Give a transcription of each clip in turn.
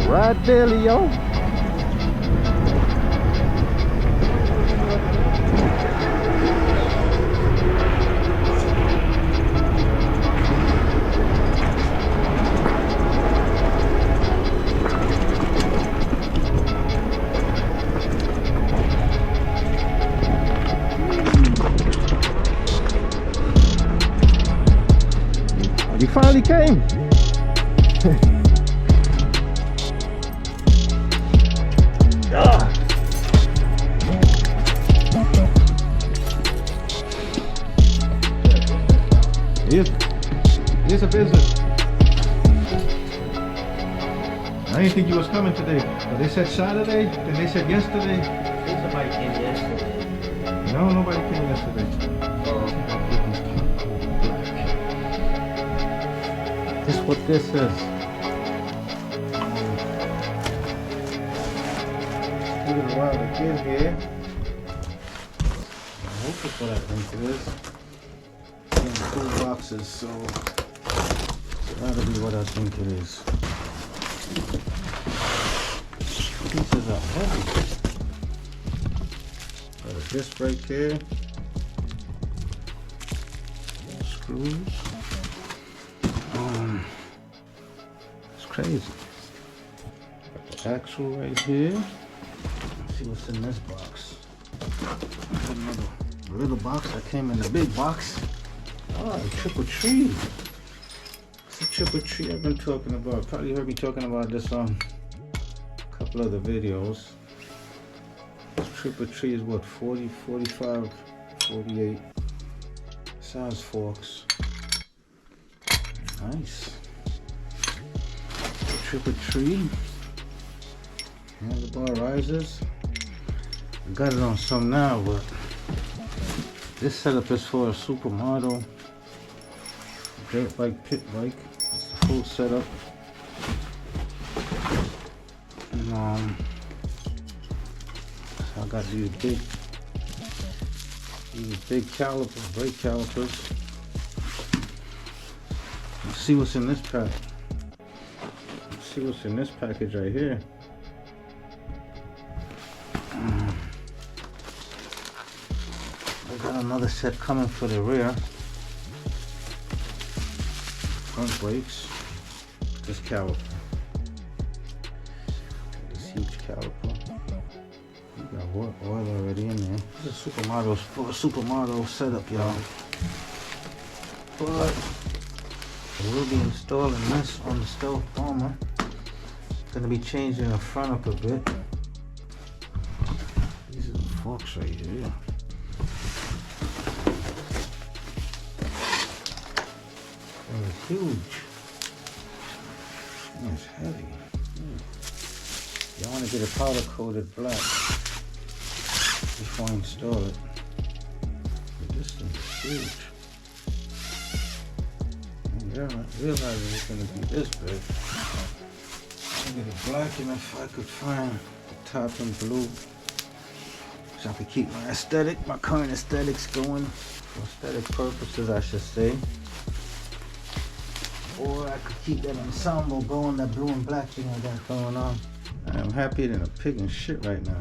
Right there, Leo. You finally came. Here's a visit. I didn't think you was coming today, but they said Saturday, then they said yesterday. Somebody came yesterday. No, nobody came yesterday. This is what this is. Took it a while to get here. I hope it's what I think it is. In 2 boxes, so that'll be what I think it is. Pieces are heavy. Got a disc brake here. Screws. It's crazy. Got the axle right here. Let's see what's in this box. Another little box that came in the big box. Oh, a triple tree. It's a triple tree I've been talking about. Probably heard me talking about this on a couple other videos. This triple tree is what, 40, 45, 48 size forks. Nice. The triple tree. Handlebar risers. I got it on some now, but this setup is for a Super Moto dirt bike, pit bike. It's the full setup. And so I got these big calipers, brake calipers. Let's see what's in this pack. Let's see what's in this package right here. I got another set coming for the rear. Front brakes. This caliper. This huge caliper. We got oil already in there. This is Super Moto setup, y'all. But we'll be installing this on the Stealth Bomber. Gonna be changing the front up a bit. These are the forks right here. It's huge. It's heavy. Y'all want to get it powder coated black before I install it. But this thing is huge. I didn't realize it was going to be this big. I'll get it black, and if I could find the top in blue, so I could keep my aesthetic, my current aesthetics going, for aesthetic purposes I should say. Or I could keep that ensemble going, that blue and black thing I got going on. I am happy than a pig in shit right now.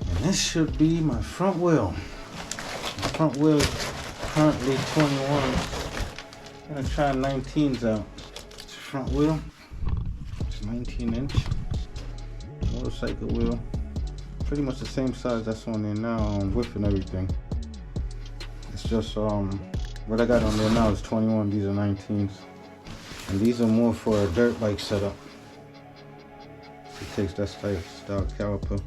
And this should be my front wheel. My front wheel is currently 21. I'm gonna try 19s out. It's a front wheel. It's 19-inch motorcycle wheel. Pretty much the same size that's on there now, width and everything. It's just what I got on there now is 21. These are 19s. And these are more for a dirt bike setup. It takes that style caliper.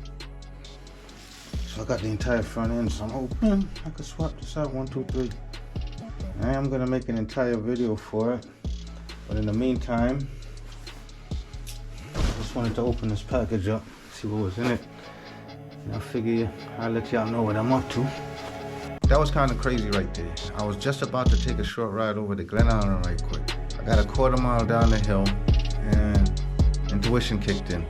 So I got the entire front end, so I'm hoping I could swap this out 1, 2, 3. I am gonna make an entire video for it, but in the meantime, I just wanted to open this package up, see what was in it. And I figure I'll let y'all know what I'm up to. that was kind of crazy right there. I was just about to take a short ride over to Glen Island right quick. I got a quarter mile down the hill and intuition kicked in.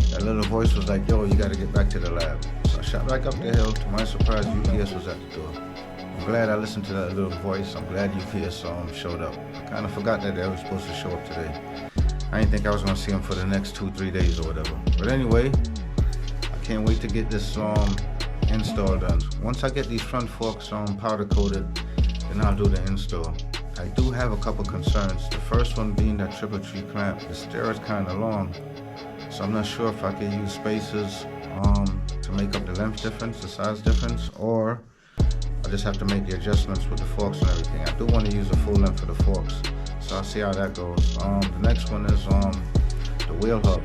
That little voice was like, yo, you gotta get back to the lab. So I shot back up the hill. To my surprise, UPS was at the door. I'm glad I listened to that little voice. I'm glad UPS showed up. I kind of forgot that they were supposed to show up today. I didn't think I was gonna see them for the next 2-3 days or whatever. But anyway, I can't wait to get this install done. Once I get these front forks powder coated, then I'll do the install. I do have a couple concerns. The first one being that triple tree clamp. The stair is kind of long, so I'm not sure if I can use spacers to make up the length difference, the size difference, or I just have to make the adjustments with the forks and everything. I do want to use the full length of the forks, so I'll see how that goes. The next one is the wheel hub.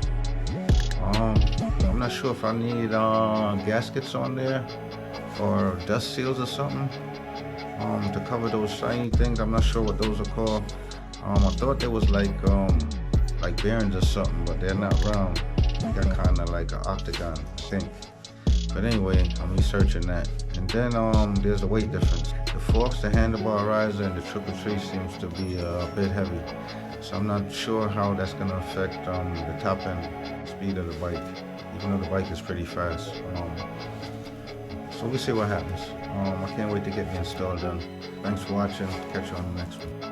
I'm not sure if I need gaskets on there or dust seals or something to cover those shiny things. I'm not sure what those are called. I thought they was like bearings or something, but they're not round. They got kind of like an octagon, I think. But anyway, I'm researching that. And then there's a weight difference. The forks, the handlebar riser, and the triple tree seems to be a bit heavy. So I'm not sure how that's gonna affect the top end speed of the bike, even though the bike is pretty fast. So we'll see what happens. I can't wait to get the install done. Thanks for watching. Catch you on the next one.